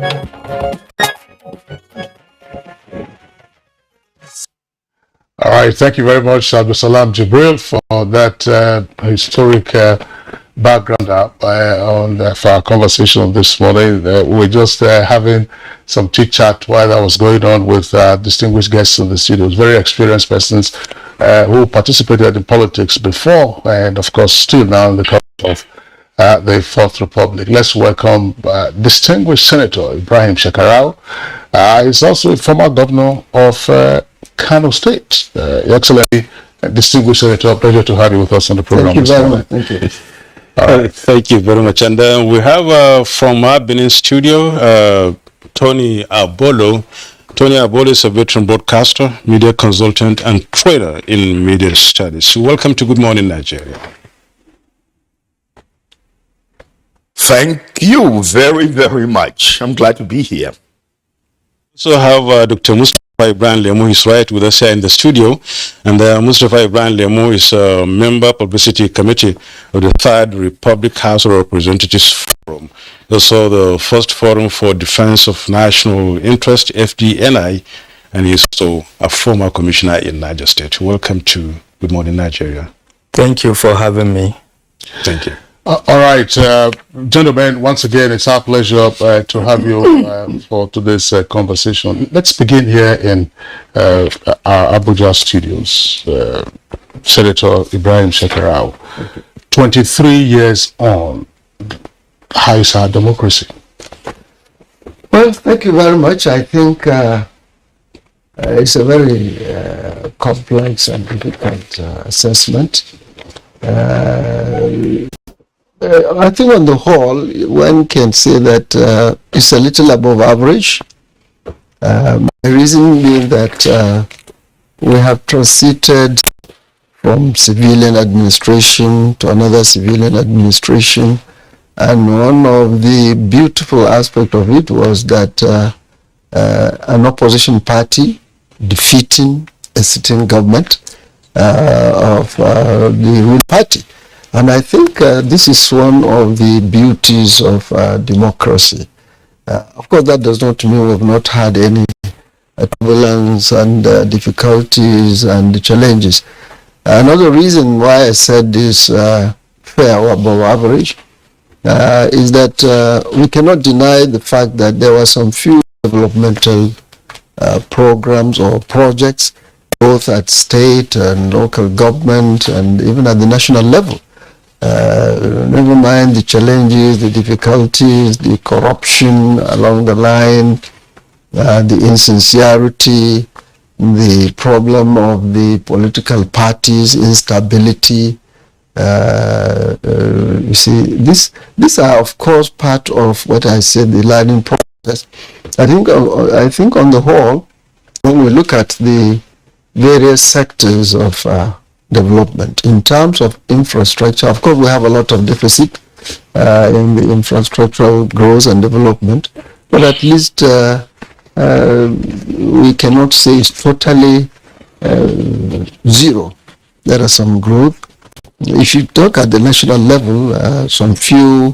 All right, thank you very much, Abdul Salam Jibril, for that historic background for our conversation this morning. We're just having some chit chat while that was going on with distinguished guests in the studio, very experienced persons who participated in politics before and, of course, still now in the context of the Fourth Republic. Let's welcome distinguished Senator Ibrahim Shekarau. He's also a former governor of Kano State. Excellency, distinguished Senator, pleasure to have you with us on the program. Thank you very much. Thank you. Thank you very much. And we have from our Benin studio, Tony Abolo. Tony Abolo is a veteran broadcaster, media consultant, and trainer in media studies. Welcome to Good Morning Nigeria. Thank you very, very much. I'm glad to be here. We also have Dr. Mustafa Ibrahim Lemu. He's right with us here in the studio. And Mustafa Ibrahim Lemu is a member publicity committee of the Third Republic House of Representatives Forum. Also the First Forum for Defense of National Interest, FDNI, and he's also a former commissioner in Niger State. Welcome to Good Morning Nigeria. Thank you for having me. Thank you. All right, gentlemen, once again, it's our pleasure to have you for today's conversation. Let's begin here in our Abuja studios. Senator Ibrahim Shekarau, 23 years on, how is our democracy? Well, thank you very much. I think it's a very complex and difficult assessment. I think on the whole, one can say that it's a little above average. My reason being that we have transited from civilian administration to another civilian administration, and one of the beautiful aspects of it was that an opposition party defeating a sitting government of the ruling party. And I think this is one of the beauties of democracy. Of course, that does not mean we have not had any turbulence and difficulties and challenges. Another reason why I said this fair or above average is that we cannot deny the fact that there were some few developmental programs or projects, both at state and local government and even at the national level. Never mind the challenges, the difficulties, the corruption along the line, the insincerity, the problem of the political parties, instability. You see, these are of course part of what I said, the learning process. I think on the whole, when we look at the various sectors of development. In terms of infrastructure, of course, we have a lot of deficit in the infrastructural growth and development, but at least we cannot say it's totally zero. There are some growth. If you talk at the national level, some few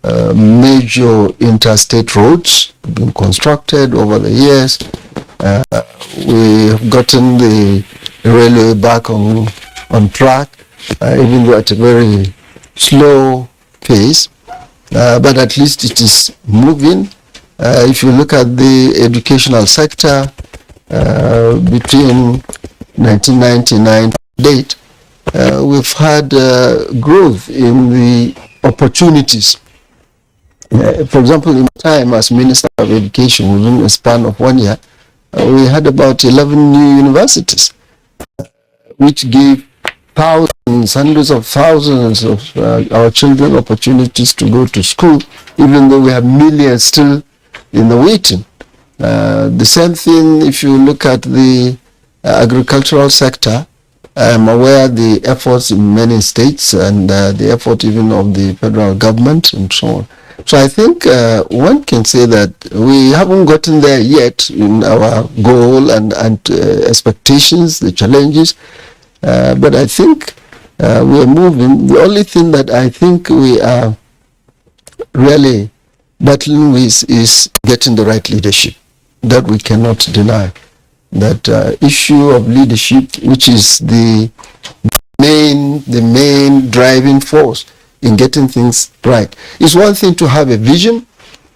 major interstate roads have been constructed over the years. We have gotten the railway back on track, even though at a very slow pace, but at least it is moving. If you look at the educational sector, between 1999 to date, we've had growth in the opportunities. For example, in my time as Minister of Education, within a span of 1 year, we had about 11 new universities, which gave thousands, hundreds of thousands of our children opportunities to go to school, even though we have millions still in the waiting. The same thing if you look at the agricultural sector. I'm aware the efforts in many states and the effort even of the federal government and so on. So I think one can say that we haven't gotten there yet in our goal and expectations, the challenges, but I think we're moving. The only thing that I think we are really battling with is getting the right leadership. That we cannot deny. That issue of leadership, which is the main driving force in getting things right. It's one thing to have a vision,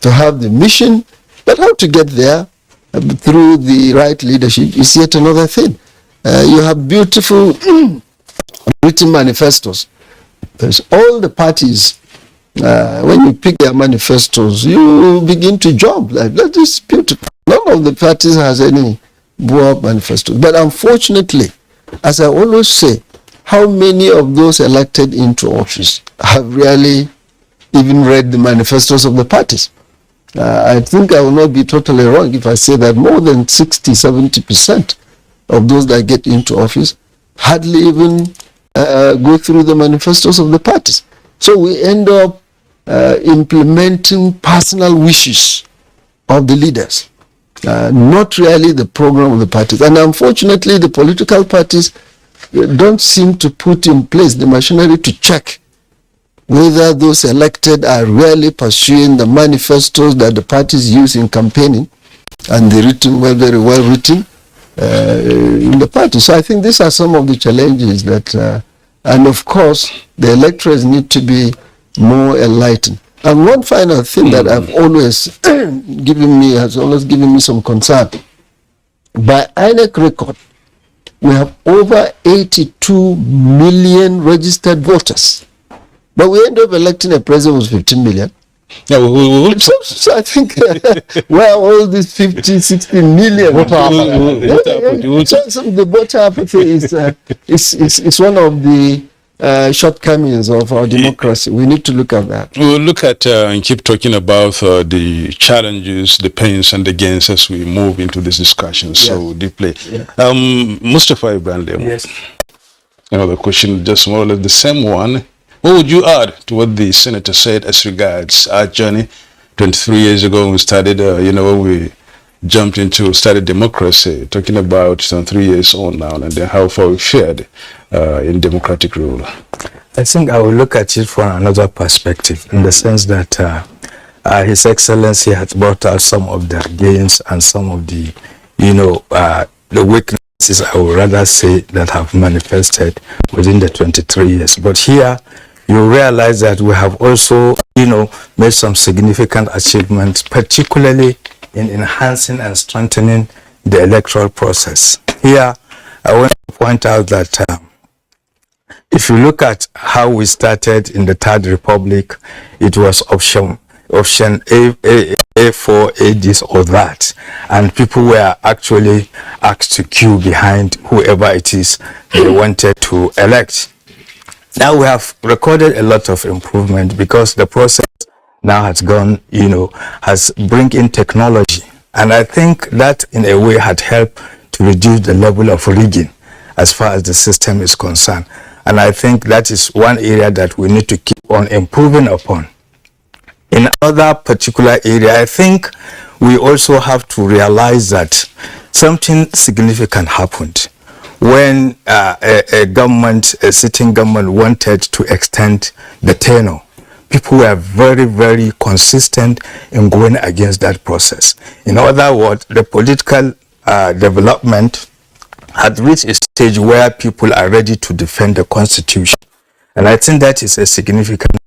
to have the mission, but how to get there through the right leadership is yet another thing. You have beautiful written manifestos. There's all the parties. When you pick their manifestos, you begin to jump. Like, that is beautiful. None of the parties has any poor manifestos. But unfortunately, as I always say, how many of those elected into office have really even read the manifestos of the parties? I think I will not be totally wrong if I say that more than 60-70% of those that get into office hardly even go through the manifestos of the parties. So we end up implementing personal wishes of the leaders, not really the program of the parties. And unfortunately, the political parties don't seem to put in place the machinery to check whether those elected are really pursuing the manifestos that the parties use in campaigning, and they're written well, very well written in the party. So I think these are some of the challenges that, and of course, the electors need to be more enlightened. And one final thing that I've always has always given me some concern. By INEC record, we have over 82 million registered voters. But we end up electing a president with 15 million. Yeah, So I think where all these 50, 60 million Voter apathy. So the voter apathy is one of the shortcomings of our democracy. We need to look at that. We'll look at and keep talking about the challenges, the pains, and the gains as we move into this discussion so deeply. Yeah. Mustafa Ibrahim, yes. The question just more or less the same one. What would you add to what the senator said as regards our journey 23 years ago when we started, when we started democracy, talking about some 3 years on now, and then how far we fared in democratic rule? I think I will look at it from another perspective, in the sense that His Excellency has brought out some of the gains and some of the, the weaknesses, I would rather say, that have manifested within the 23 years. But here, you realize that we have also, made some significant achievements, particularly in enhancing and strengthening the electoral process. Here, I want to point out that if you look at how we started in the Third Republic, it was option A4, A this or that, and people were actually asked to queue behind whoever it is they wanted to elect. Now we have recorded a lot of improvement because the process now has gone, has bring in technology. And I think that in a way had helped to reduce the level of rigging as far as the system is concerned. And I think that is one area that we need to keep on improving upon. In another particular area, I think we also have to realize that something significant happened when a sitting government wanted to extend the tenure. People were very, very consistent in going against that process. In other words, the political development had reached a stage where people are ready to defend the constitution. And I think that is a significant,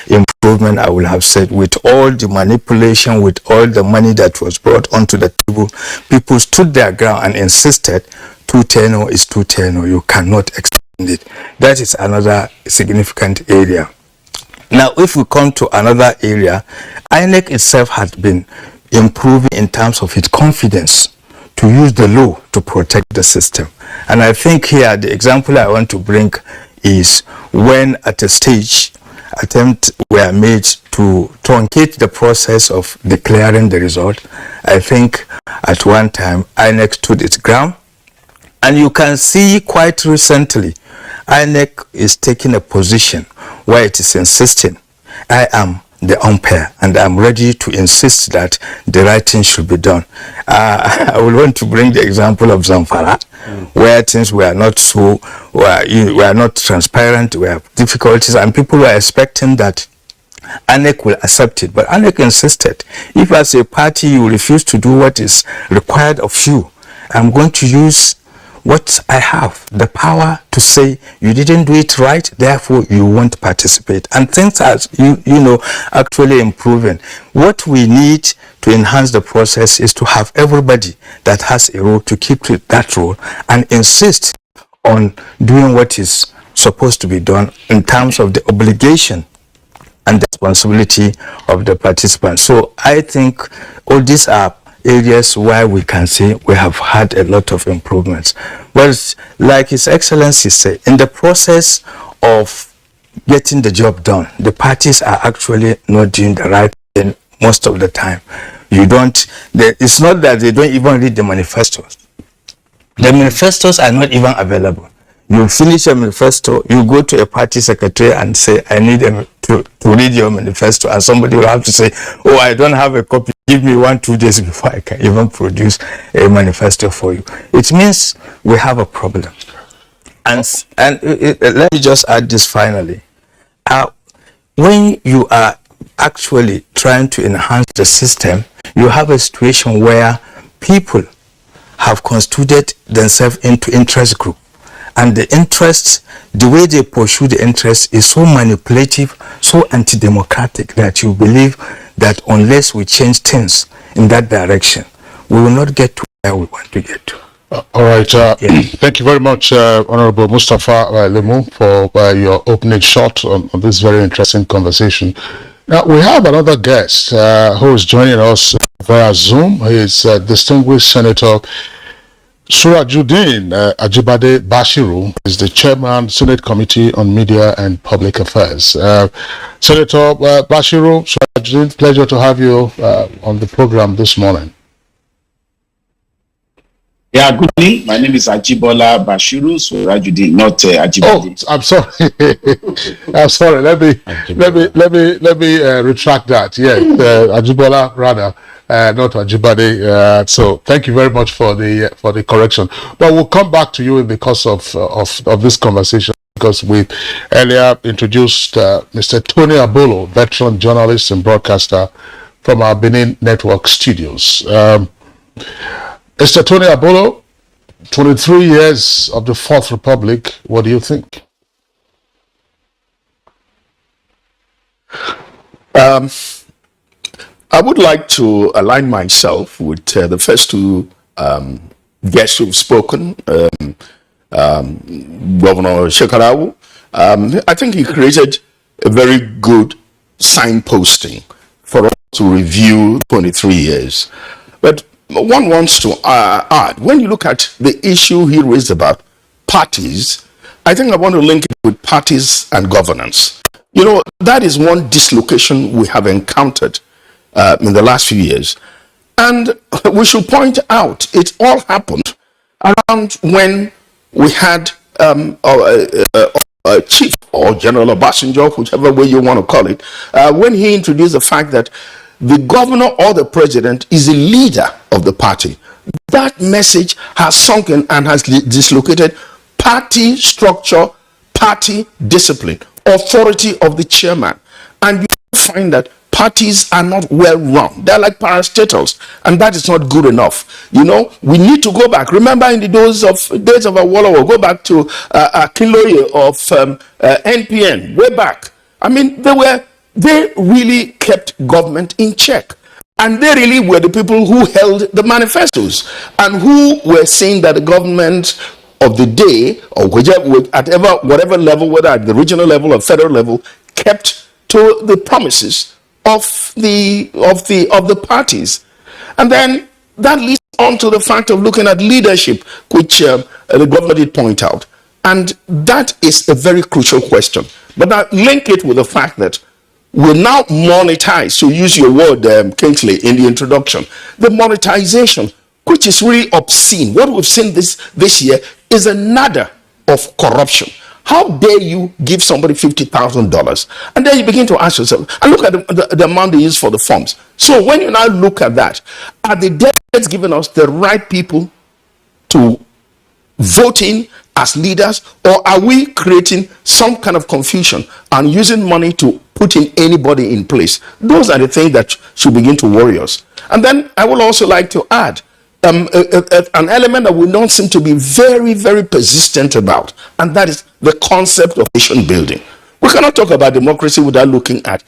improvement, I will have said. With all the manipulation, with all the money that was brought onto the table, people stood their ground and insisted 2 tenure is 2 tenure. You cannot extend it. That is another significant area. Now, if we come to another area, INEC itself has been improving in terms of its confidence to use the law to protect the system. And I think here the example I want to bring is when at a stage attempts were made to truncate the process of declaring the result. I think at one time INEC stood its ground, and you can see quite recently INEC is taking a position where it is insisting, I am the umpire, and I'm ready to insist that the right thing should be done. I would want to bring the example of Zamfara, where things were not were not transparent, we have difficulties, and people were expecting that ANEC will accept it. But ANEC insisted, if as a party you refuse to do what is required of you, I'm going to use what I have, the power to say you didn't do it right, therefore you won't participate. And things are, actually improving. What we need to enhance the process is to have everybody that has a role to keep to that role and insist on doing what is supposed to be done in terms of the obligation and the responsibility of the participants. So I think all these are areas where we can say we have had a lot of improvements. But like His Excellency said, in the process of getting the job done, the parties are actually not doing the right thing most of the time. It's not that they don't even read the manifestos. The manifestos are not even available. You finish a manifesto, you go to a party secretary and say, I need to read your manifesto, and somebody will have to say, oh, I don't have a copy, give me 1-2 days before I can even produce a manifesto for you. It means we have a problem. And let me just add this finally. When you are actually trying to enhance the system, you have a situation where people have constituted themselves into interest group. And the interest, the way they pursue the interest is so manipulative, so anti-democratic that you believe that unless we change things in that direction, we will not get to where we want to get to. All right. Thank you very much, Honorable Mustafa Lemu, for your opening shot on this very interesting conversation. Now, we have another guest who is joining us via Zoom. He is distinguished Senator Surajuddin Ajibade Bashiru is the chairman, Senate Committee on Media and Public Affairs. Senator Bashiru, Surajuddin, pleasure to have you on the program this morning. Yeah, good evening. My name is Ajibola Bashiru Surajuddin, not Ajibade. Oh, I'm sorry. I'm sorry. Let me retract that. Yeah, Ajibola rather. Not Ajibade. So thank you very much for the correction. But we'll come back to you in the course of this conversation, because we earlier introduced Mr. Tony Abolo, veteran journalist and broadcaster from our Benin Network studios. Mr. Tony Abolo, 23 years of the Fourth Republic. What do you think? I would like to align myself with the first two guests who've spoken, Governor Shekarawu. I think he created a very good signposting for us to review 23 years. But one wants to add, when you look at the issue he raised about parties, I think I want to link it with parties and governance. You know, that is one dislocation we have encountered in the last few years. And we should point out, it all happened around when we had a chief or General Obasanjo, whichever way you want to call it, when he introduced the fact that the governor or the president is the leader of the party. That message has sunken and has dislocated party structure, party discipline, authority of the chairman. And you find that parties are not well run. They're like parastatals, and that is not good enough. You know, we need to go back. Remember in the days of Awolowo, go back to Akinloye of NPN, way back. I mean, they really kept government in check. And they really were the people who held the manifestos and who were saying that the government of the day, or whatever level, whether at the regional level or federal level, kept to the promises of the parties. And then that leads on to the fact of looking at leadership, which the governor did point out. And that is a very crucial question. But I link it with the fact that we now monetize, to use your word, Kingsley, in the introduction, the monetization, which is really obscene. What we've seen this year is a nada of corruption. How dare you give somebody $50,000? And then you begin to ask yourself, and look at the amount they use for the forms. So when you now look at that, are the delegates giving us the right people to vote in as leaders, or are we creating some kind of confusion and using money to putting anybody in place. Those are the things that should begin to worry us. And then I would also like to add an element that we don't seem to be very, very persistent about, and that is the concept of nation building. We cannot talk about democracy without looking at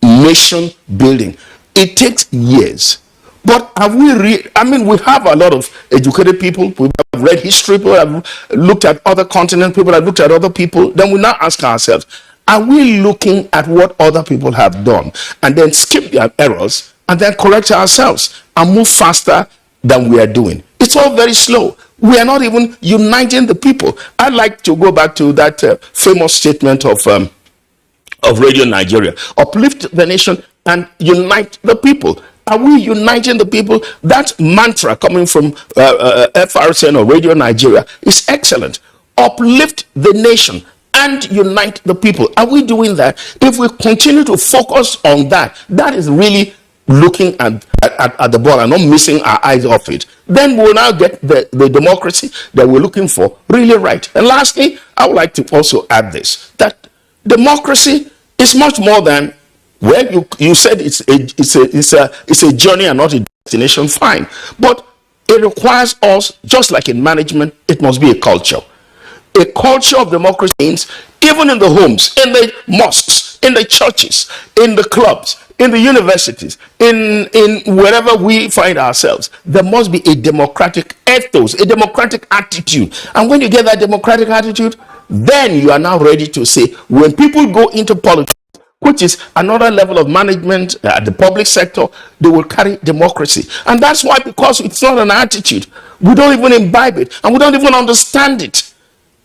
nation building. It takes years. But have we we have a lot of educated people, we have read history, people have looked at other continents, people have looked at other people. Then we now ask ourselves, are we looking at what other people have done and then skip their errors and then correct ourselves and move faster than we are doing? It's all very slow. We are not even uniting the people. I'd like to go back to that famous statement of Radio Nigeria: uplift the nation and unite the people. Are we uniting the people? That mantra coming from FRCN or Radio Nigeria is excellent. Uplift the nation and unite the people. Are we doing that? If we continue to focus on that, that is really looking at the ball and not missing our eyes off it. Then we'll now get the democracy that we're looking for really right. And lastly, I would like to also add this, that democracy is much more than, well, you said it's a journey and not a destination, fine. But it requires us, just like in management, it must be a culture. A culture of democracy means even in the homes, in the mosques, in the churches, in the clubs, in the universities, in wherever we find ourselves, there must be a democratic ethos, a democratic attitude. And when you get that democratic attitude, then you are now ready to say, when people go into politics, which is another level of management at the public sector, they will carry democracy. And that's why, because it's not an attitude, we don't even imbibe it and we don't even understand it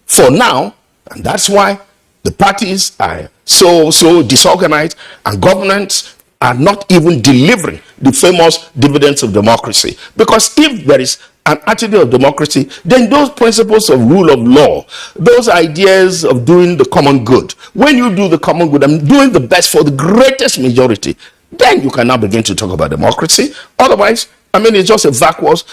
for now. And that's why the parties are so disorganized and governments are not even delivering the famous dividends of democracy. Because if there is an attitude of democracy, then those principles of rule of law, those ideas of doing the common good, when you do the common good and doing the best for the greatest majority, then you can now begin to talk about democracy. Otherwise, it's just a vacuous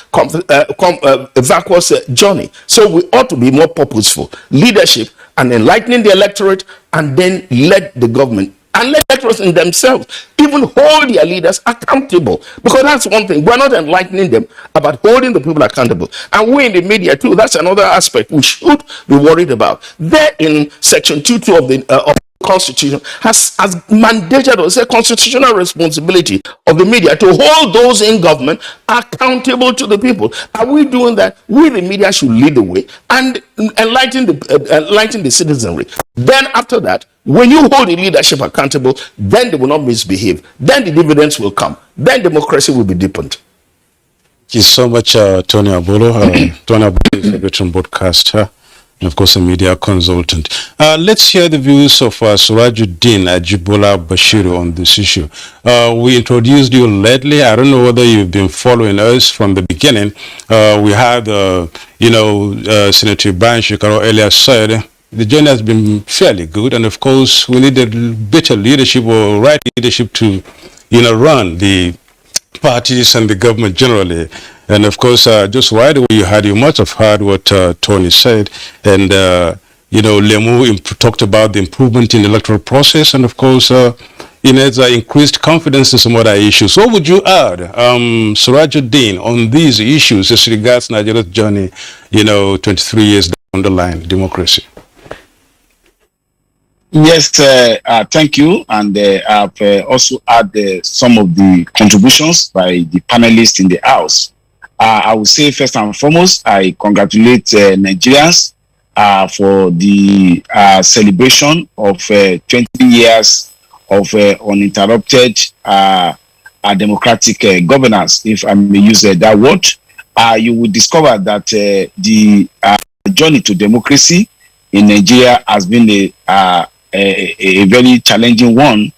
journey. So we ought to be more purposeful. Leadership and enlightening the electorate, and then let the government and let electors in themselves even hold their leaders accountable. Because that's one thing. We're not enlightening them about holding the people accountable. And we in the media too, that's another aspect we should be worried about. There in Section 2.2 of the Constitution has mandated us a constitutional responsibility of the media to hold those in government accountable to the people. Are we doing that? We, the media, should lead the way and enlighten the citizenry. Then after that, when you hold the leadership accountable, then they will not misbehave. Then the dividends will come. Then democracy will be deepened. Thank you so much, Tony Abolo. Tony Abolo is a veteran broadcaster and, of course, a media consultant. Let's hear the views of Surajuddin Ajibola Bashiru on this issue. We introduced you lately. I don't know whether you've been following us from the beginning. We had, Senator Ibrahim Shekaro earlier said, the journey has been fairly good, and of course we need a better leadership or right leadership to, run the parties and the government generally. And of course, just right away you must have heard what Tony said, and Lemu talked about the improvement in the electoral process, and of course, it's increased confidence in some other issues. What would you add, Surajuddin, on these issues as regards Nigeria's journey, 23 years down the line, democracy? Yes, thank you. And I've also added some of the contributions by the panelists in the House. I would say, first and foremost, I congratulate Nigerians for the celebration of 20 years of uninterrupted democratic governance, if I may use that word. You will discover that the journey to democracy in Nigeria has been a very challenging one.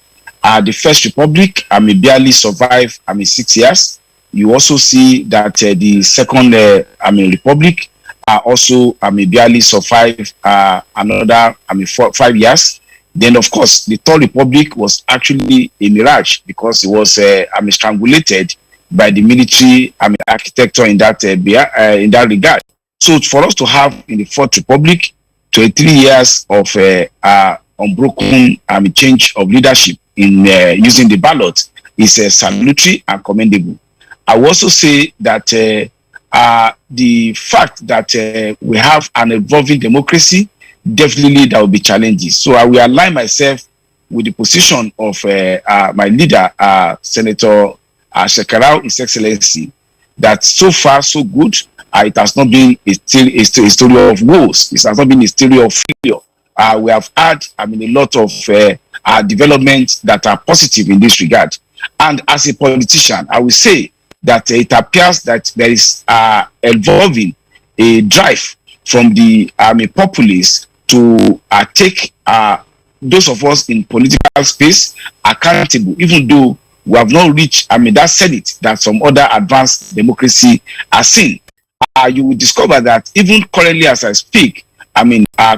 The First Republic barely survived 6 years. You also see that the Second Republic also barely survived another 5 years. Then, of course, the Third Republic was actually a mirage because it was strangulated by the military architecture in that regard. So for us to have in the Fourth Republic 23 years of unbroken change of leadership in using the ballot is salutary and commendable. I will also say that the fact that we have an evolving democracy, definitely there will be challenges. So I will align myself with the position of my leader, Senator Shekarau, His Excellency, that so far so good. It has not been a story of woes. It has not been a story of failure. We have had, a lot of developments that are positive in this regard. And as a politician, I will say that it appears that there is evolving a drive from the populists to take those of us in political space accountable, even though we have not reached that Senate that some other advanced democracy are seen. You will discover that even currently as I speak,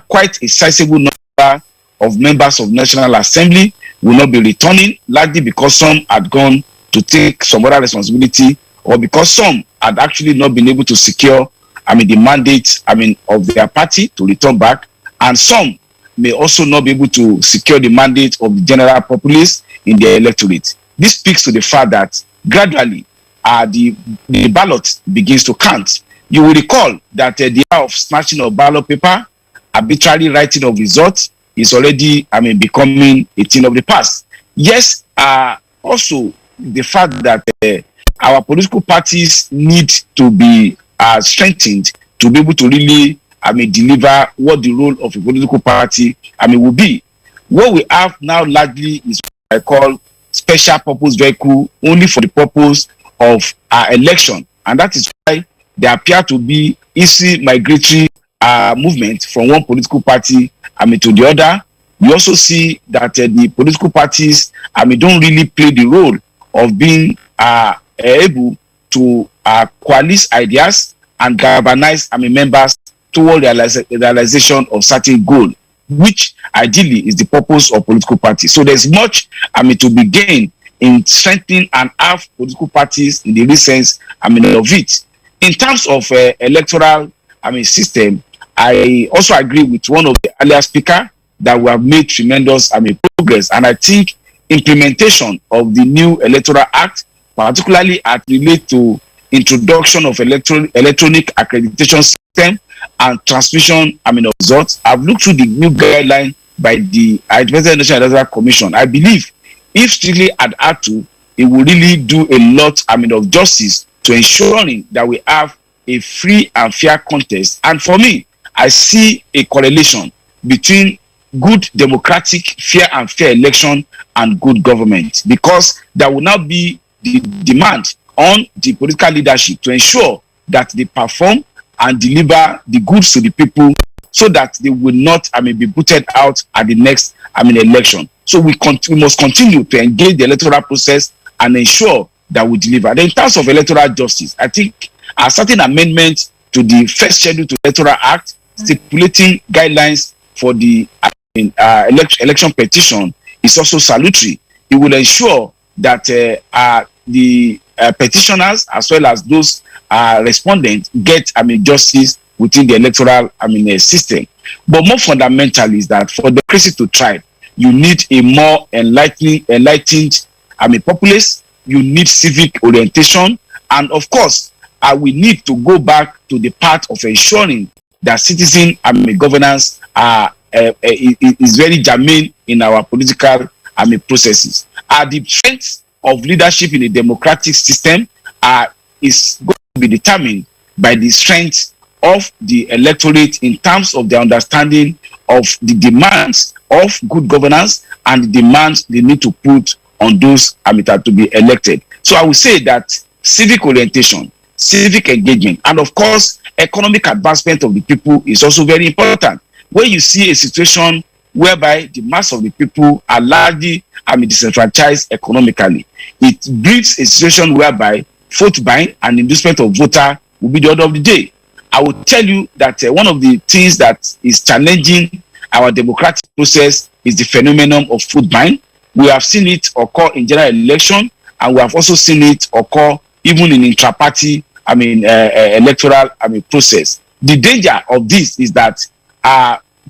quite a sizable number of members of National Assembly will not be returning, largely because some had gone to take some other responsibility, or because some had actually not been able to secure the mandate of their party to return back, and some may also not be able to secure the mandate of the general populace in their electorate. This speaks to the fact that gradually the ballot begins to count. You will recall that the hour of snatching of ballot paper, arbitrary writing of results is already becoming a thing of the past. Yes, also the fact that our political parties need to be strengthened to be able to really deliver what the role of a political party will be. What we have now largely is what I call special purpose vehicle, only for the purpose of election, and that is why there appear to be easy migratory movement from one political party to the other. We also see that the political parties don't really play the role of being able to coalesce ideas and galvanize members toward realization of certain goal, which ideally is the purpose of political parties. So there's much to be gained in strengthening and have political parties in the real sense of it. In terms of electoral system, I also agree with one of the earlier speakers that we have made tremendous progress, and I think implementation of the new electoral act, particularly as relates to introduction of electronic accreditation system and transmission of results. I've looked through the new guideline by the Independent National Electoral Commission. I believe if strictly adhered to, it will really do a lot of justice to ensuring that we have a free and fair contest. And for me, I see a correlation between good democratic, fair and fair election and good government, because there will now be the demand on the political leadership to ensure that they perform and deliver the goods to the people, so that they will not be booted out at the next election. So we must continue to engage the electoral process and ensure that we deliver. Then in terms of electoral justice, I think a certain amendment to the first schedule to electoral act stipulating guidelines for the election petition is also salutary. It will ensure that the petitioners as well as those respondents get justice within the electoral system. But more fundamental is that for democracy to thrive, you need a more enlightened populace. You need civic orientation, and of course, we need to go back to the part of ensuring that citizen governance is very germane in our political processes. The strength of leadership in a democratic system is going to be determined by the strength of the electorate in terms of their understanding of the demands of good governance and the demands they need to put on those to be elected. So I would say that civic orientation, civic engagement, and of course, economic advancement of the people is also very important. When you see a situation whereby the mass of the people are largely disenfranchised economically, it breeds a situation whereby vote buying and inducement of voter will be the order of the day. I will tell you that one of the things that is challenging our democratic process is the phenomenon of vote buying. We have seen it occur in general election, and we have also seen it occur even in intra-party electoral process. The danger of this is that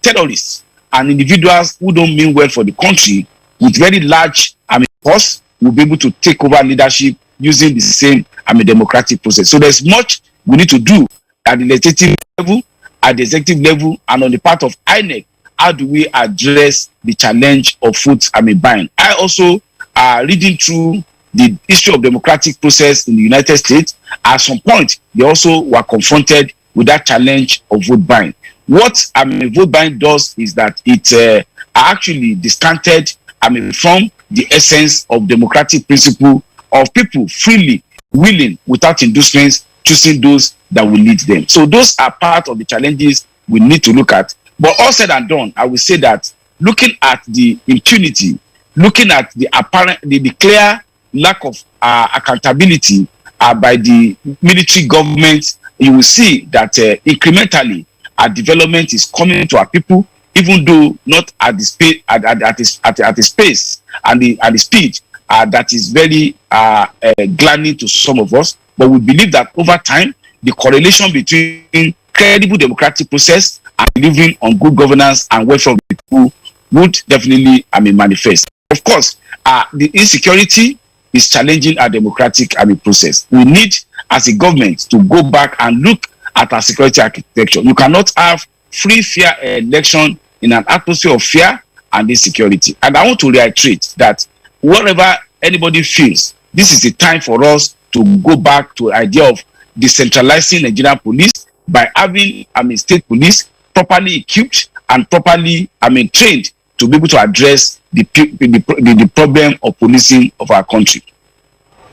terrorists and individuals who don't mean well for the country with very large force will be able to take over leadership using the same democratic process. So there's much we need to do at the legislative level, at the executive level, and on the part of INEC. How do we address the challenge of vote buying? I also reading through the history of democratic process in the United States. At some point, they also were confronted with that challenge of vote buying. What vote buying does is that it actually discounted from the essence of democratic principle of people freely, willing, without inducements, choosing those that will lead them. So those are part of the challenges we need to look at. But all said and done, I will say that looking at the impunity, looking at the apparent, the clear lack of accountability by the military government, you will see that incrementally our development is coming to our people, even though not at the space, at the space and the speed that is very gladdening to some of us. But we believe that over time, the correlation between credible democratic process and delivering on good governance and welfare of the people would definitely manifest. Of course, the insecurity is challenging our democratic process. We need, as a government, to go back and look at our security architecture. You cannot have free, fair election in an atmosphere of fear and insecurity. And I want to reiterate that wherever anybody feels, this is the time for us to go back to the idea of decentralizing Nigerian police by having state police properly equipped and properly trained to be able to address the problem of policing of our country.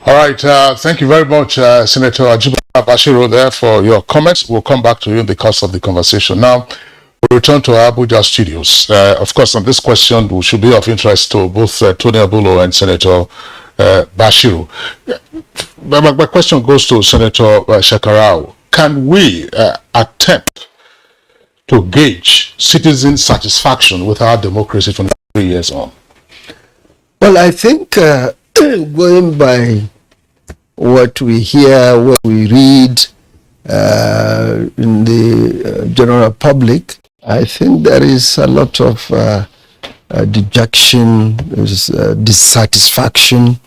All right, thank you very much, Senator Ajibola Bashiru, there for your comments. We'll come back to you in the course of the conversation. Now, we return to our Abuja studios. Of course, on this question, which should be of interest to both Tony Abulo and Senator Bashiru. My question goes to Senator Shekarau. Can we attempt to gauge citizen satisfaction with our democracy 23 years on? Well, I think going by what we hear, what we read in the general public, I think there is a lot of dejection, dissatisfaction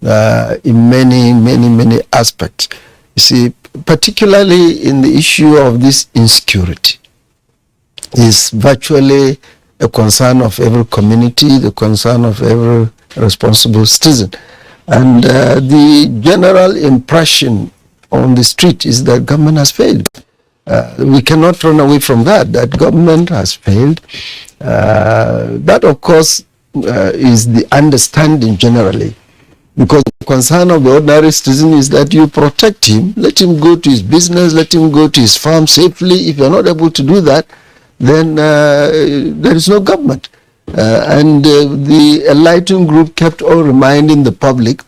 in many aspects. You see, particularly in the issue of this insecurity, is virtually a concern of every community, the concern of every responsible citizen. And the general impression on the street is that government has failed. We cannot run away from that government has failed. That, of course, is the understanding generally, because the concern of the ordinary citizen is that you protect him, let him go to his business, let him go to his farm safely. If you're not able to do that, then there is no government. And the enlightened group kept on reminding the public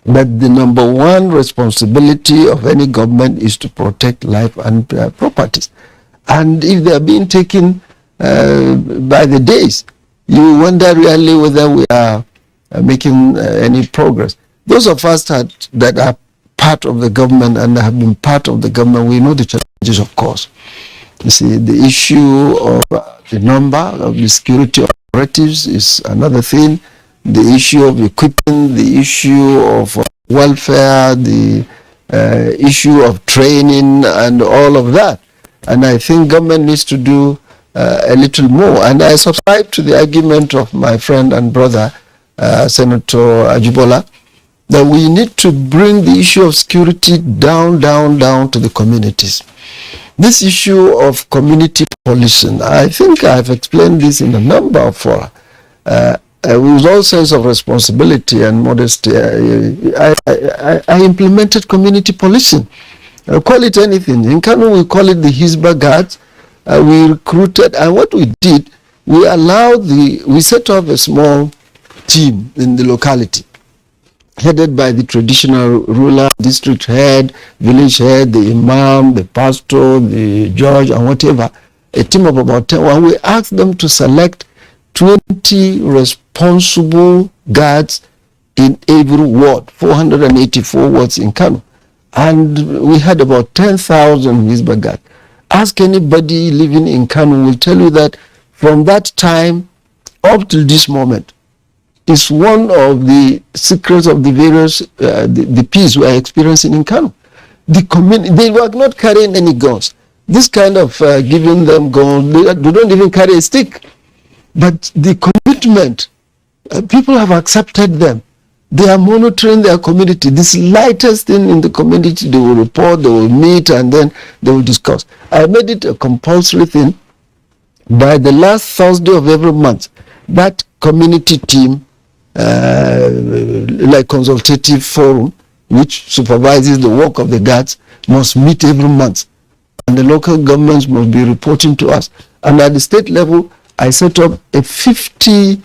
that the number one responsibility of any government is to protect life and properties. And if they are being taken by the days, you wonder really whether we are making any progress. Those of us that are part of the government and have been part of the government, we know the challenges, of course. You see, the issue of the number of the security operatives is another thing. The issue of equipment, the issue of welfare, the issue of training and all of that. And I think government needs to do a little more. And I subscribe to the argument of my friend and brother, Senator Ajibola, that we need to bring the issue of security down to the communities. This issue of community policing, I think I've explained this in a number of fora. With all sense of responsibility and modesty, I implemented community policing. Call it anything. In Kano, we call it the Hisba Guards. We recruited, and what we did, we set up a small team in the locality, headed by the traditional ruler, district head, village head, the imam, the pastor, the judge, and whatever, a team of about 10. And we asked them to select 20 responsible guards in every ward, 484 wards in Kano. And we had about 10,000 Hisba guards. Ask anybody living in Kano, will tell you that from that time up to this moment is one of the secrets of the various the peace we are experiencing in Kano. The community, they were not carrying any guns. This kind of giving them guns, they don't even carry a stick. But the commitment, people have accepted them. They are monitoring their community. The slightest thing in the community, they will report, they will meet, and then they will discuss. I made it a compulsory thing. By the last Thursday of every month, that community team, like consultative forum, which supervises the work of the guards, must meet every month. And the local governments must be reporting to us. And at the state level, I set up a 50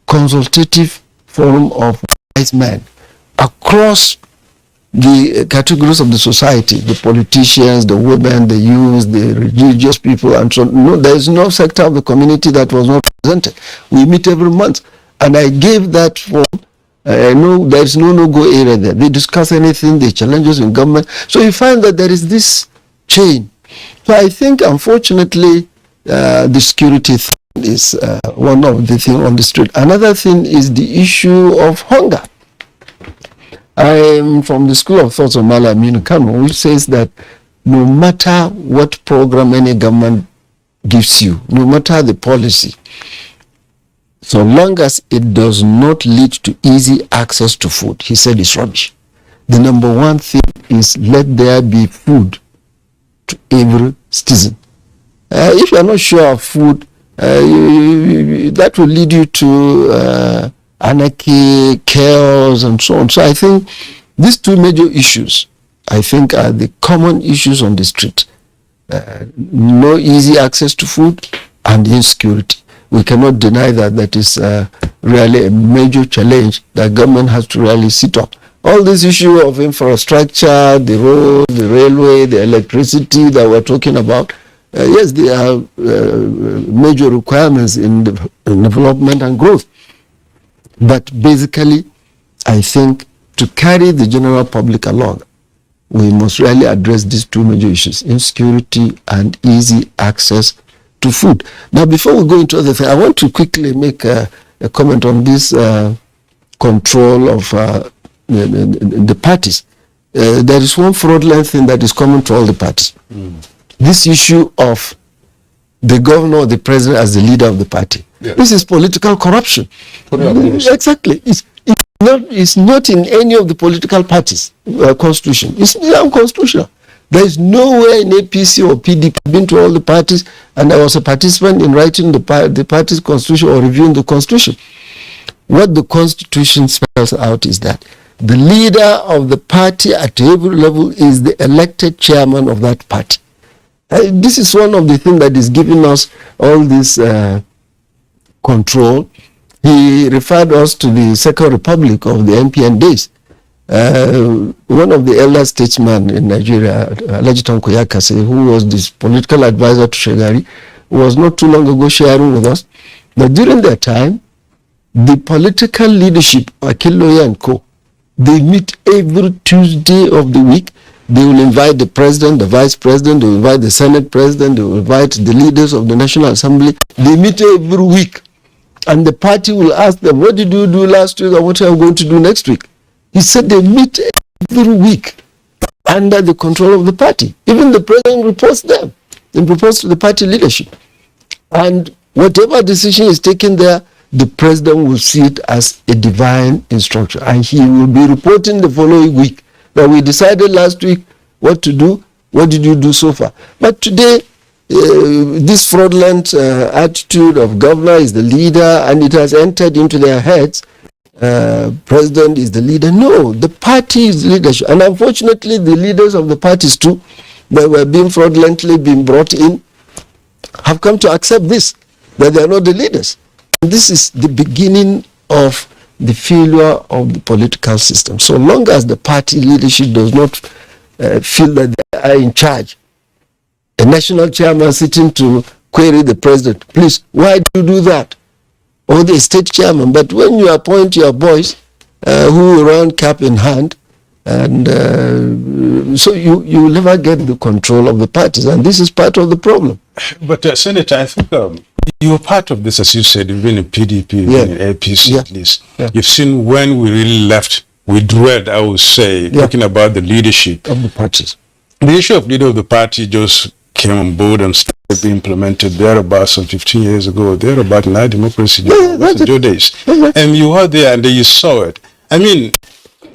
consultative forum of wise men across the categories of the society, the politicians, the women, the youth, the religious people, and so on. No, there is no sector of the community that was not represented. We meet every month. And I gave that forum. No, there is no-go area there. They discuss anything, the challenges in government. So you find that there is this chain. So I think, unfortunately, the security thing is one of the things on the street. Another thing is the issue of hunger. I am from the school of thought of Malam Aminu Kano, which says that no matter what program any government gives you, no matter the policy, so long as it does not lead to easy access to food, he said it's rubbish. The number one thing is let there be food to every citizen. If you are not sure of food, that will lead you to anarchy, chaos, and so on. So I think these two major issues, I think, are the common issues on the street. No easy access to food and insecurity. We cannot deny that that is really a major challenge that government has to really sit up. All this issue of infrastructure, the road, the railway, the electricity that we're talking about, yes, they are major requirements in development and growth. But basically, I think to carry the general public along, we must really address these two major issues, insecurity and easy access to food. Now, before we go into other things, I want to quickly make a comment on this control of the parties. There is one fraudulent thing that is common to all the parties. This issue of the governor or the president as the leader of the party. Yeah. This is political corruption. Exactly. It's not in any of the political parties' constitution. It's unconstitutional. There is nowhere in APC or PDP. I've been to all the parties, and I was a participant in writing the party's constitution or reviewing the constitution. What the constitution spells out is that the leader of the party at every level is the elected chairman of that party. This is one of the things that is giving us all this control. He referred us to the Second Republic of the MPN days. One of the elder statesmen in Nigeria, Alhaji Tanko Yakase, who was this political advisor to Shagari, was not too long ago sharing with us that during their time, the political leadership, Akinloye and Co., they meet every Tuesday of the week. They will invite the president, the vice president, they will invite the Senate president, they will invite the leaders of the National Assembly. They meet every week. And the party will ask them, what did you do last week and what are you going to do next week? He said they meet every week under the control of the party. Even the president reports them and reports to the party leadership. And whatever decision is taken there, the president will see it as a divine instruction. And he will be reporting the following week that we decided last week what to do. What did you do so far? But today, this fraudulent attitude of governor is the leader, and it has entered into their heads. President is the leader. No, the party is leadership. And unfortunately, the leaders of the parties too, that were being fraudulently being brought in, have come to accept this, that they are not the leaders. And this is the beginning of the failure of the political system. So long as the party leadership does not feel that they are in charge, a national chairman sitting to query the president, please, why do you do that? Or the state chairman. But when you appoint your boys who run cap in hand, and so you will never get the control of the parties, and this is part of the problem. But Senator, I think You were part of this, as you said. You've been in PDP, you've Yeah. been in APC Yeah. at least. Yeah. You've seen when we really left with dread, I would say, Yeah. talking about the leadership. Of the parties. The issue of leader of the party just came on board and started being implemented thereabouts some 15 years ago, thereabout in our democracy days. And you were there and then you saw it. I mean,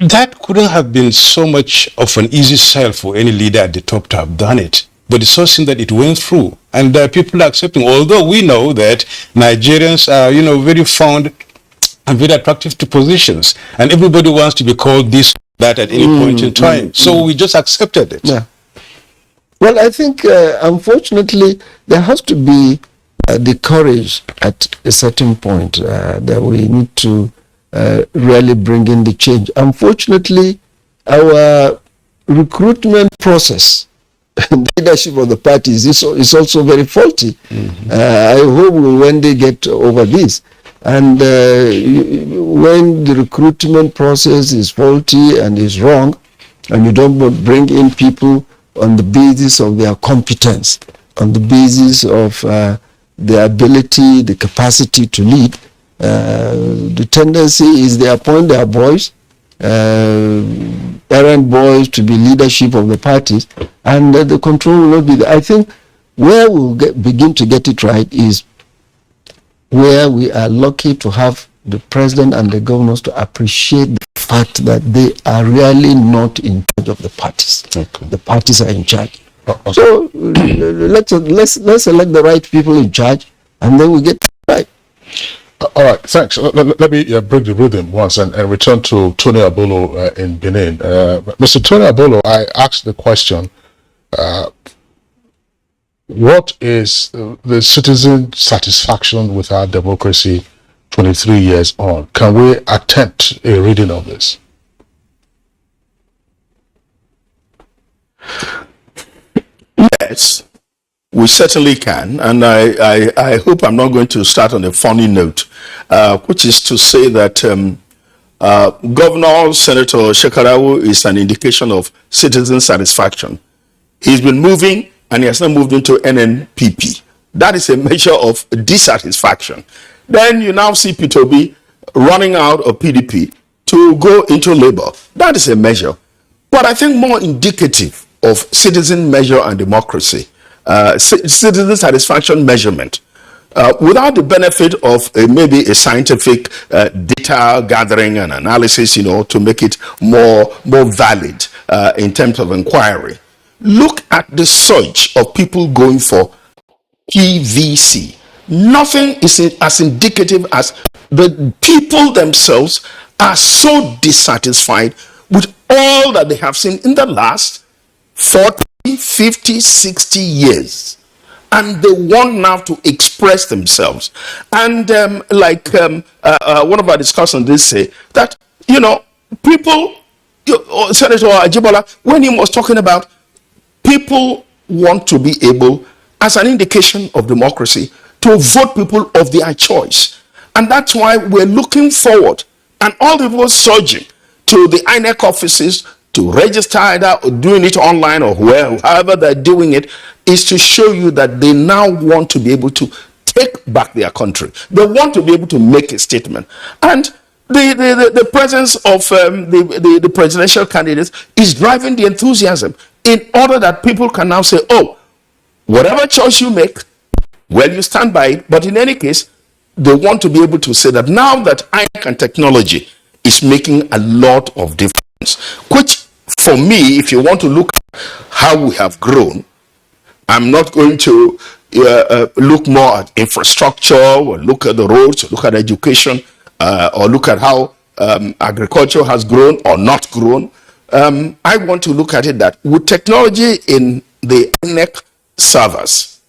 that couldn't have been so much of an easy sell for any leader at the top to have done it. But it's something that it went through, and people are accepting. Although we know that Nigerians are, very fond and very attractive to positions, and everybody wants to be called this, that at any point in time. So we just accepted it. Yeah. Well, I think, unfortunately, there has to be the courage at a certain point that we need to really bring in the change. Unfortunately, our recruitment process, the leadership of the parties is also very faulty. I hope we'll one day get over this. And when the recruitment process is faulty and is wrong, and you don't bring in people on the basis of their competence, on the basis of their ability, the capacity to lead, the tendency is they appoint their boys, errand boys, to be leadership of the parties, and the control will not be there. I think where we'll begin to get it right is where we are lucky to have the president and the governors to appreciate the fact that they are really not in charge of the parties. Okay. The parties are in charge. Okay. So let's elect the right people in charge, and then we get it right. All right, thanks. Let me break the rhythm once and return to Tony Abolo in Benin. Mr. Tony Abolo, I asked the question, what is the citizen satisfaction with our democracy 23 years on? Can we attempt a reading of this? Yes, we certainly can, and I hope I'm not going to start on a funny note, which is to say that Governor Senator Shekarawu is an indication of citizen satisfaction. He's been moving, and he has not moved into NNPP. That is a measure of dissatisfaction. Then you now see P2B running out of PDP to go into Labour. That is a measure. But I think more indicative of citizen measure and democracy, citizen satisfaction measurement, without the benefit of maybe a scientific data gathering and analysis, to make it more valid in terms of inquiry. Look at the surge of people going for PVC. Nothing is as indicative as the people themselves are so dissatisfied with all that they have seen in the last 40, 50, 60 years. And they want now to express themselves. And one of our discussants did say that, people, Senator Ajibola, when he was talking about people want to be able, as an indication of democracy, to vote people of their choice. And that's why we're looking forward, and all the people surging to the INEC offices to register, either doing it online or however they're doing it, is to show you that they now want to be able to take back their country. They want to be able to make a statement. And the presence of the presidential candidates is driving the enthusiasm, in order that people can now say, oh, whatever choice you make, well, you stand by it. But in any case, they want to be able to say that now that INEC and technology is making a lot of difference, which for me, if you want to look at how we have grown, I'm not going to look more at infrastructure, or look at the roads, or look at education, or look at how agriculture has grown or not grown. I want to look at it that with technology in the INEC servers,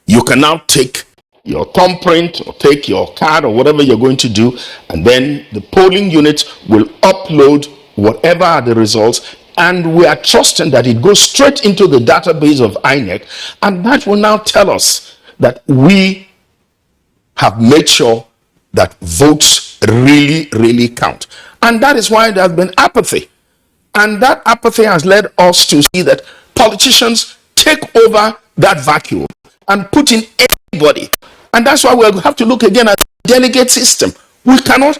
you can now take your thumbprint or take your card or whatever you're going to do, and then the polling unit will upload whatever are the results, and we are trusting that it goes straight into the database of INEC, and that will now tell us that we have made sure that votes really, really count. And that is why there has been apathy. And that apathy has led us to see that politicians take over that vacuum and put in anybody. And that's why we'll have to look again at the delegate system. We cannot,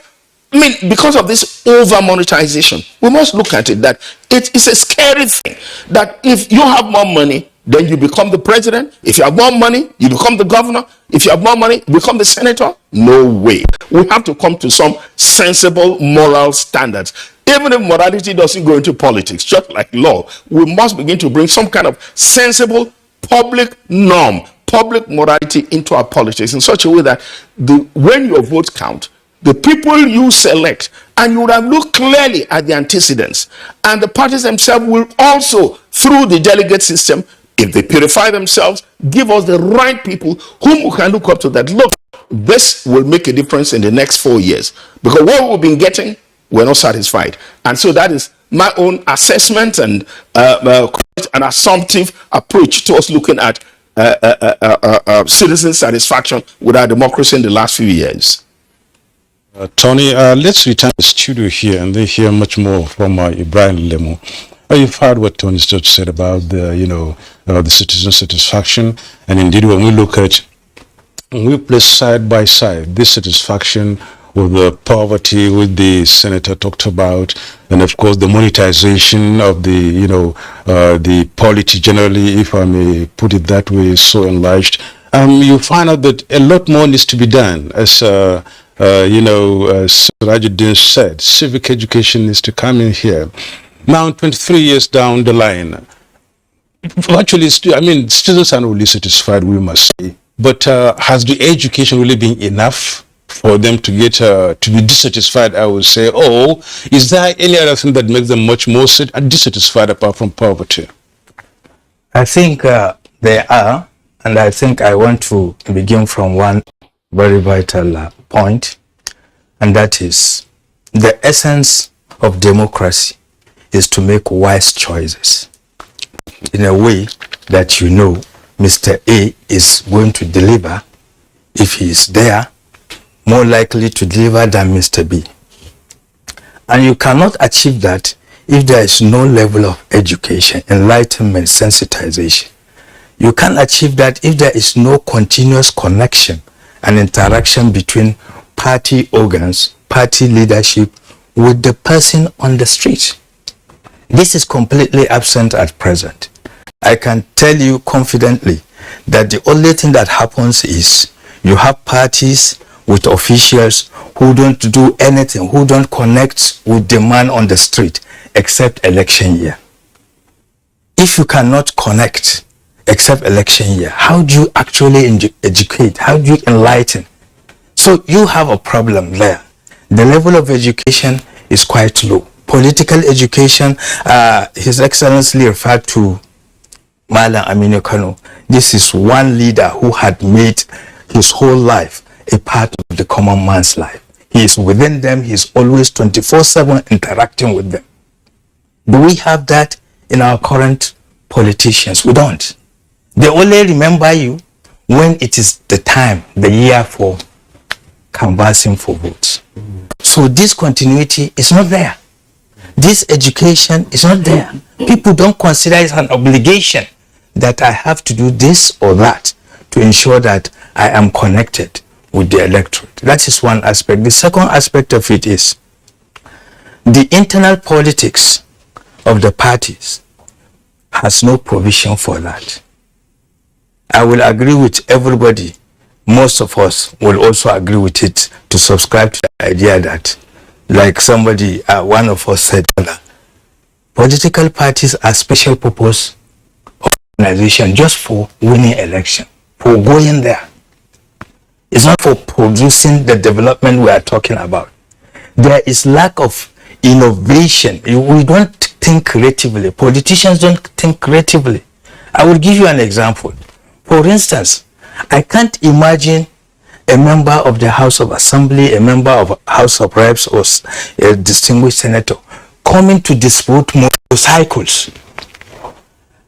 I mean, because of this over monetization, we must look at it that it is a scary thing that if you have more money, then you become the president. If you have more money, you become the governor. If you have more money, you become the senator. No way. We have to come to some sensible moral standards. Even if morality doesn't go into politics, just like law, we must begin to bring some kind of sensible public norm, public morality into our politics in such a way that when your votes count, the people you select, and you would have looked clearly at the antecedents, and the parties themselves will also, through the delegate system, if they purify themselves, give us the right people whom we can look up to that. Look, this will make a difference in the next 4 years. Because what we've been getting, we're not satisfied. And so that is my own assessment and an assumptive approach to us looking at citizen satisfaction with our democracy in the last few years. Tony, let's return to the studio here and then hear much more from Ibrahim Lemu. You've heard what Tony's just said about the, the citizen satisfaction, and indeed when we place side by side this satisfaction with the poverty which the senator talked about, and of course the monetization of the, the polity generally, if I may put it that way, so enlarged, you find out that a lot more needs to be done. As Sirajuddin said, civic education needs to come in here. Now, 23 years down the line, actually, students are not really satisfied, we must say. But has the education really been enough for them to get to be dissatisfied? I would say, is there any other thing that makes them much more dissatisfied apart from poverty? I think there are, and I think I want to begin from one very vital point, and that is the essence of democracy is to make wise choices in a way that Mr. A is going to deliver, if he is there, more likely to deliver than Mr. B. And you cannot achieve that if there is no level of education, enlightenment, sensitization. You can't achieve that if there is no continuous connection and interaction between party organs, party leadership with the person on the street. This is completely absent at present. I can tell you confidently that the only thing that happens is you have parties with officials who don't do anything, who don't connect with the man on the street except election year. If you cannot connect except election year, how do you actually educate? How do you enlighten? So you have a problem there. The level of education is quite low. Political education, His Excellency referred to Malam Aminu Kano. This is one leader who had made his whole life a part of the common man's life. He is within them. He is always 24/7 interacting with them. Do we have that in our current politicians? We don't. They only remember you when it is the time, the year for canvassing for votes. So this continuity is not there. This education is not there. People don't consider it an obligation that I have to do this or that to ensure that I am connected with the electorate. That is one aspect. The second aspect of it is the internal politics of the parties has no provision for that. I will agree with everybody. Most of us will also agree with it to subscribe to the idea that, like somebody, one of us said, political parties are special purpose organization just for winning election, for going there. It's not for producing the development we are talking about. There is lack of innovation. We don't think creatively. Politicians don't think creatively. I will give you an example. For instance, I can't imagine a member of the House of Assembly, a member of House of Reps, or a distinguished senator coming to dispute motorcycles.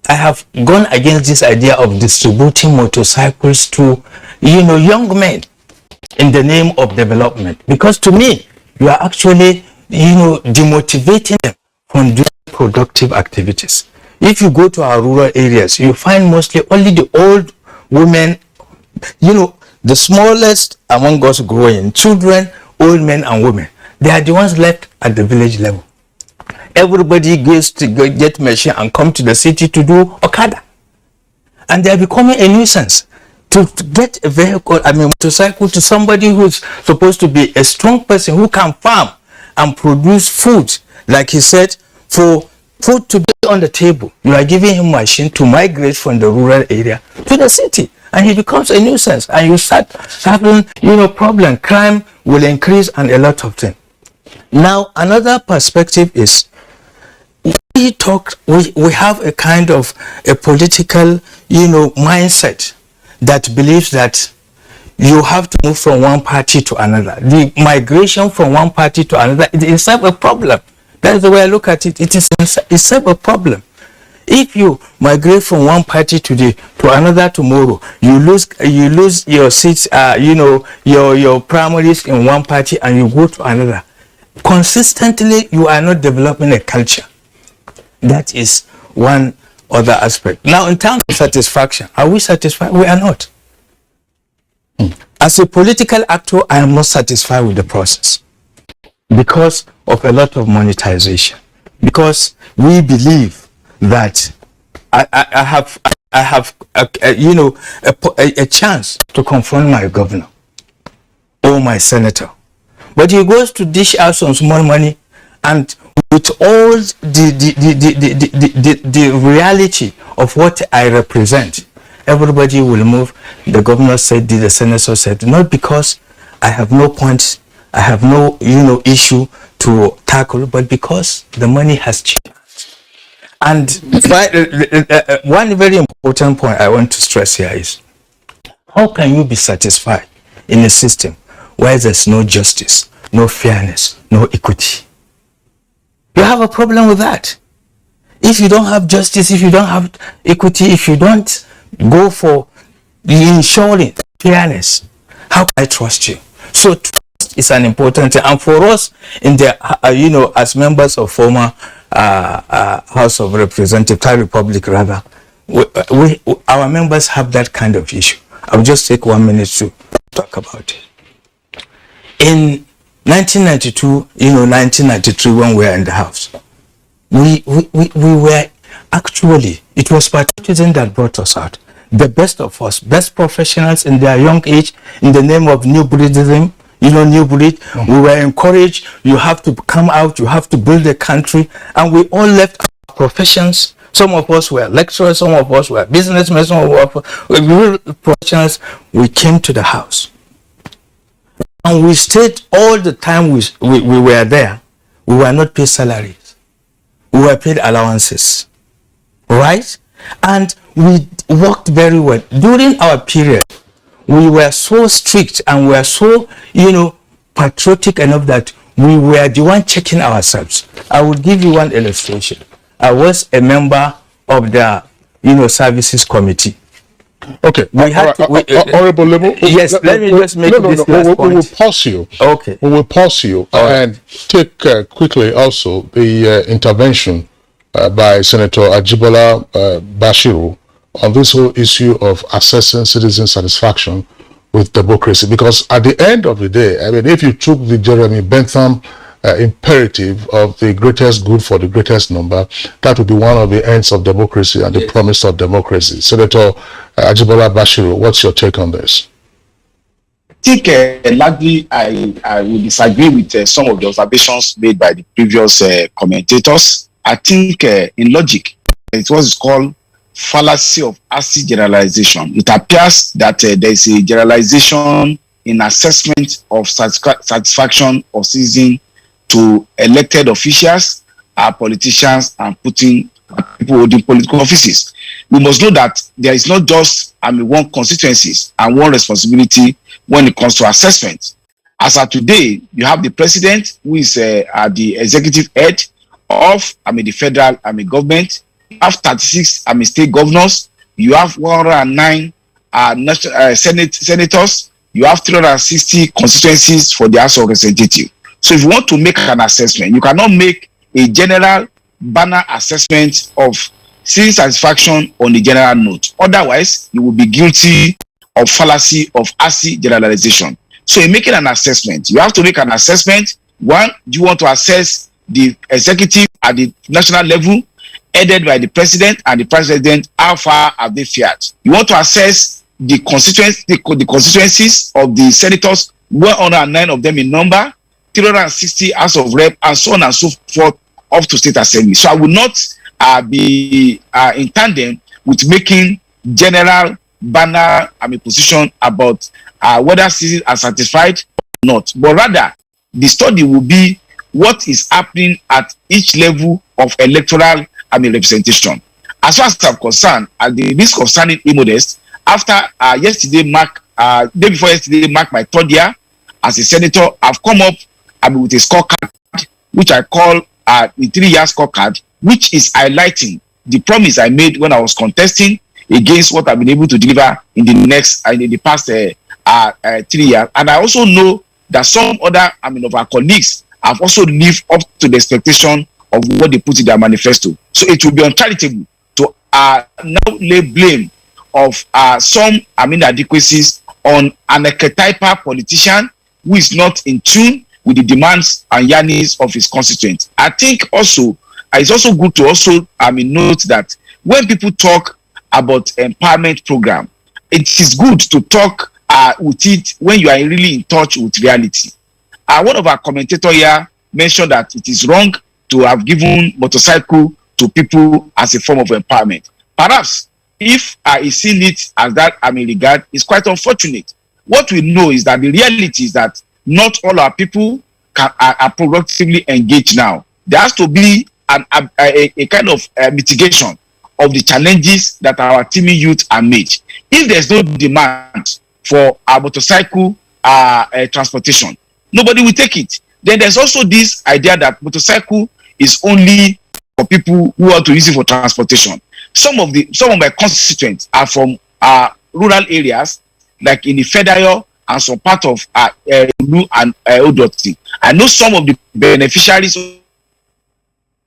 I have gone against this idea of distributing motorcycles to, young men in the name of development. Because to me, you are actually, demotivating them from doing productive activities. If you go to our rural areas, you find mostly only the old women the smallest among us growing, children, old men and women, they are the ones left at the village level. Everybody goes to get machine and come to the city to do Okada. And they are becoming a nuisance. To get a vehicle, motorcycle to somebody who's supposed to be a strong person who can farm and produce food, like he said, for food to be on the table, you are giving him machine to migrate from the rural area to the city, and he becomes a nuisance, and you start having, problem. Crime will increase and a lot of things. Now, another perspective is we have a kind of a political, mindset that believes that you have to move from one party to another. The migration from one party to another is itself a problem. That's the way I look at it. It is itself a problem. If you migrate from one party to another tomorrow, you lose your seats, your primaries in one party, and you go to another. Consistently, you are not developing a culture. That is one other aspect. Now, in terms of satisfaction, are we satisfied? We are not. As a political actor, I am not satisfied with the process because of a lot of monetization. Because we believe that I have a chance to confront my governor or my senator, but he goes to dish out some small money, and with all the reality of what I represent, everybody will move. The governor said, the senator said, not because I have no points, I have no issue to tackle, but because the money has changed. And one very important point I want to stress here is, how can you be satisfied in a system where there's no justice, no fairness, no equity? You have a problem with that. If you don't have justice, if you don't have equity, if you don't go for ensuring fairness, how can I trust you? So trust is an important thing. And for us, in the as members of former House of Representatives, Thai Republic rather, our members have that kind of issue. I'll just take 1 minute to talk about it. In 1992, 1993, when we were in the house, we were actually, it was patriotism that brought us out. The best of us, best professionals in their young age, in the name of new breedism, new breed, we were encouraged, you have to come out, you have to build a country, and we all left our professions. Some of us were lecturers, some of us were businessmen, some of us were real professionals. We came to the house. And we stayed all the time we were there. We were not paid salaries. We were paid allowances. Right? And we worked very well. During our period, we were so strict and we were so, patriotic enough that we were the one checking ourselves. I will give you one illustration. I was a member of the, services committee. Okay. We had Honorable Lemo. Yes, let me just make this last point. We will pause you. Okay. We will pause you and take quickly also the intervention by Senator Ajibola Bashiru on this whole issue of assessing citizen satisfaction with democracy. Because at the end of the day, if you took the Jeremy Bentham imperative of the greatest good for the greatest number, that would be one of the ends of democracy and the promise of democracy. Senator Ajibola Bashiru, what's your take on this? I think largely I will disagree with some of the observations made by the previous commentators. I think in logic, it was called fallacy of hasty generalization. It appears that there is a generalization in assessment of satisfaction of citizens to elected officials, politicians, and putting people holding political offices. We must know that there is not just one constituencies and one responsibility when it comes to assessment. As of today, you have the president, who is the executive head of the federal government. You have 36 state governors. You have 109 senators. You have 360 constituencies for the House of Representatives. So if you want to make an assessment, you cannot make a general banner assessment of citizen satisfaction on the general note. Otherwise, you will be guilty of fallacy of ASI generalization. So in making an assessment, you have to make an assessment. One, do you want to assess the executive at the national level, headed by the president and the president, how far have they fared? You want to assess the constituencies of the senators, 109 of them in number, 360 House of Rep, and so on and so forth, up to state assembly. So I will not be in tandem with making general banner position about whether citizens are satisfied or not, but rather the study will be what is happening at each level of electoral representation. As far as I'm concerned, at the risk of sounding immodest, after day before yesterday marked my 3rd year as a senator, I've come up with a scorecard which I call the 3-year scorecard, which is highlighting the promise I made when I was contesting against what I've been able to deliver in the past 3 years. And I also know that some other of our colleagues have also lived up to the expectation of what they put in their manifesto. So it will be uncharitable to now lay blame of some inadequacies on an archetypal politician who is not in tune with the demands and yearnings of his constituents. I think also it's also good to also note that when people talk about empowerment program, it is good to talk with it when you are really in touch with reality. One of our commentators here mentioned that it is wrong to have given motorcycle to people as a form of empowerment. Perhaps if I seen it as that regard, it's quite unfortunate. What we know is that the reality is that not all our people are productively engaged now. There has to be a kind of mitigation of the challenges that our teeming youth are made. If there's no demand for a motorcycle transportation, nobody will take it. Then there's also this idea that motorcycle is only for people who want to use it for transportation. Some of my constituents are from rural areas, like in the Federal and some part of Ulu and Odoti. I know some of the beneficiaries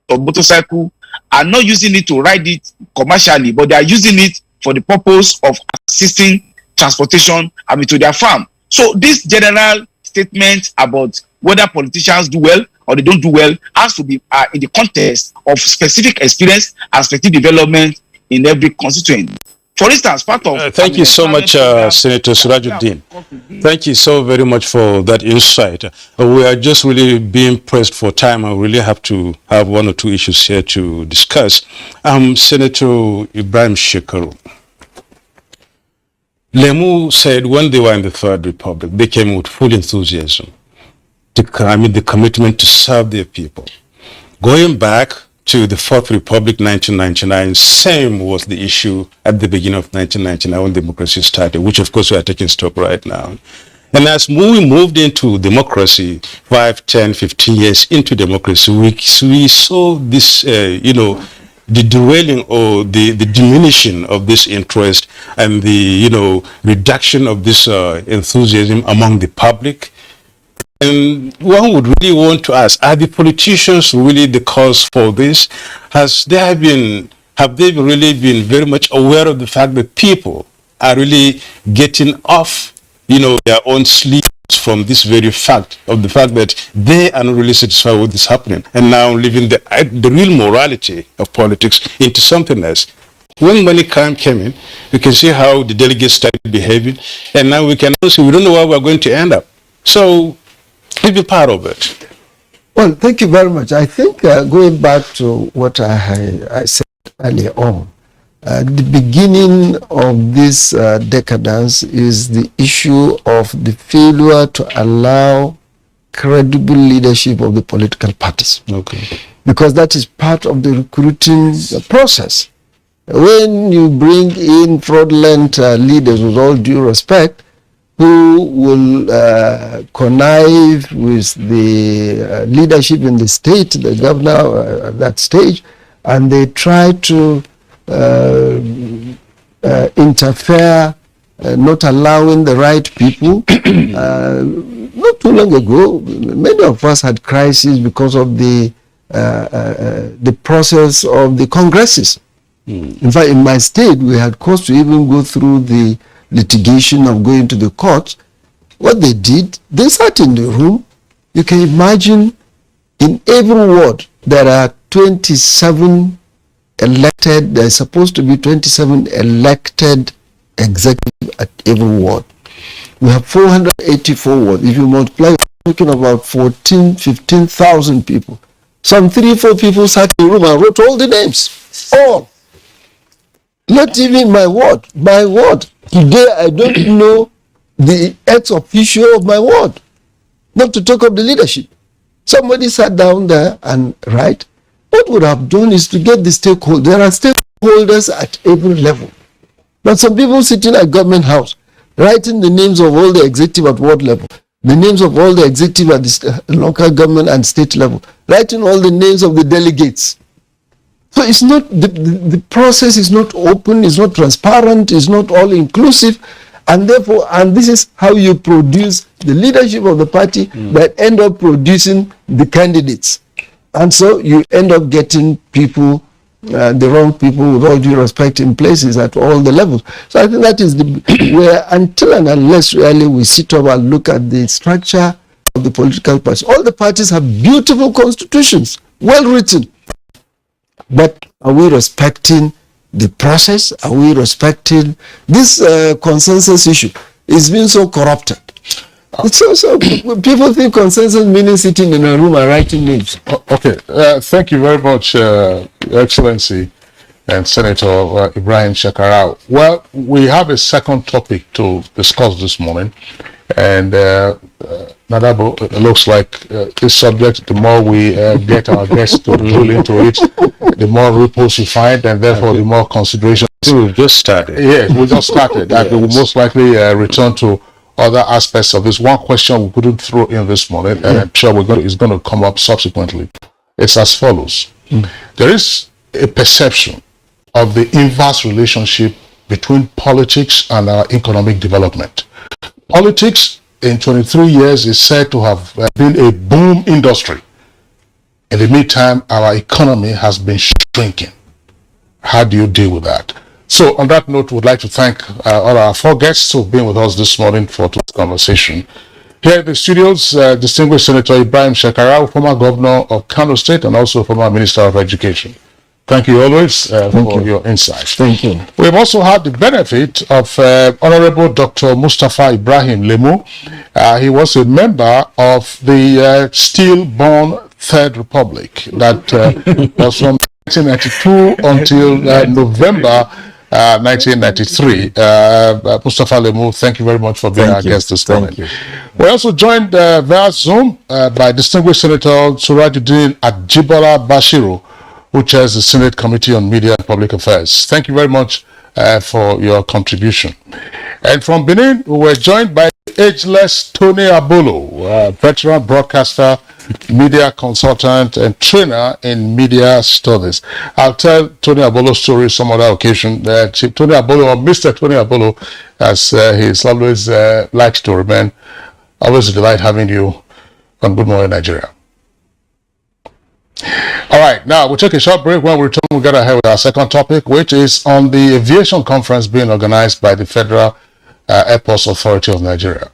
of motorcycle are not using it to ride it commercially, but they are using it for the purpose of assisting transportation to their farm. So this general statement about whether politicians do well or they don't do well has to be in the context of specific experience and specific development in every constituent. For instance, part of... thank you so much, Senator Surajuddin. Thank you so very much for that insight. We are just really being pressed for time. I really have to have 1 or 2 issues here to discuss. Senator Ibrahim Shekaru. Lemu said when they were in the Third Republic, they came with full enthusiasm. The commitment to serve their people. Going back to the Fourth Republic, 1999, same was the issue at the beginning of 1999 when democracy started, which of course we are taking stock right now. And as we moved into democracy, 5, 10, 15 years into democracy, we saw this, the derailing or the diminishing of this interest and the, reduction of this enthusiasm among the public. And one would really want to ask, are the politicians really the cause for this? Have they really been very much aware of the fact that people are really getting off, their own sleeves from this very fact of the fact that they are not really satisfied with what is happening and now living the real morality of politics into something else? When money came in, we can see how the delegates started behaving, and now we can also, we don't know where we're going to end up. So, be part of it. Well, thank you very much. I think going back to what I said earlier on, the beginning of this decadence is the issue of the failure to allow credible leadership of the political parties. Okay. Because that is part of the recruiting process. When you bring in fraudulent leaders, with all due respect, who will connive with the leadership in the state, the governor at that stage, and they try to interfere, not allowing the right people. Not too long ago, many of us had crises because of the process of the congresses. In fact, in my state, we had cause to even go through the litigation of going to the court, what they did, they sat in the room. You can imagine in every ward there are 27 elected, there's supposed to be 27 elected executives at every ward. We have 484 wards. If you multiply, you're talking about 15,000 people. Some 3-4 people sat in the room and wrote all the names. All. Not even my ward. My ward. Today I don't know the ex officio of my ward. Not to talk of the leadership. Somebody sat down there and write. What would have done is to get the stakeholders. There are stakeholders at every level. But some people sitting at government house, writing the names of all the executive at ward level, the names of all the executive at the local government and state level, writing all the names of the delegates. So it's not, the process is not open, it's not transparent, it's not all inclusive, and therefore, and this is how you produce the leadership of the party that end up producing the candidates. And so you end up getting people, the wrong people, with all due respect, in places at all the levels. So I think that is where, until and unless really we sit up and look at the structure of the political parties. All the parties have beautiful constitutions, well written. But are we respecting the process? Are we respecting this consensus issue? It's been so corrupted. So people think consensus meaning sitting in a room and writing names. Okay, thank you very much, Excellency and Senator Ibrahim Shekarau. Well, we have a second topic to discuss this morning, and Nadabo, it looks like this subject, the more we get our guests to drill into it, the more ripples you find, and therefore the more consideration. We've just started. Yes, we just started. Yes. We will most likely return to other aspects of this. One question we couldn't throw in this morning, and I'm sure it's going to come up subsequently. It's as follows. There is a perception of the inverse relationship between politics and our economic development. Politics in 23 years is said to have been a boom industry. In the meantime, our economy has been shrinking. How do you deal with that? So on that note, we'd like to thank all our four guests who've been with us this morning for today's conversation. Here in the studios, distinguished Senator Ibrahim Shekarau, former governor of Kano State and also former Minister of Education. Thank you always for your insights. Thank you. We've also had the benefit of Honorable Dr. Mustapha Ibrahim Lemu. He was a member of the stillborn Third Republic that was from 1992 until November 1993. Mustapha Lemu, thank you very much for being our guest this morning. We're also joined via Zoom by distinguished Senator Surajuddin Ajibola Bashiru, who chairs the Senate Committee on Media and Public Affairs. Thank you very much for your contribution. And from Benin, we were joined by ageless Tony Abolo, veteran broadcaster, media consultant, and trainer in media studies. I'll tell Tony Abolo's story some other occasion. Tony Abolo, or Mr. Tony Abolo, as he's always likes to remain. Always a delight having you on Good Morning Nigeria. All right, now we'll take a short break. When we return, we'll get ahead with our second topic, which is on the aviation conference being organized by the Federal Airports Authority of Nigeria.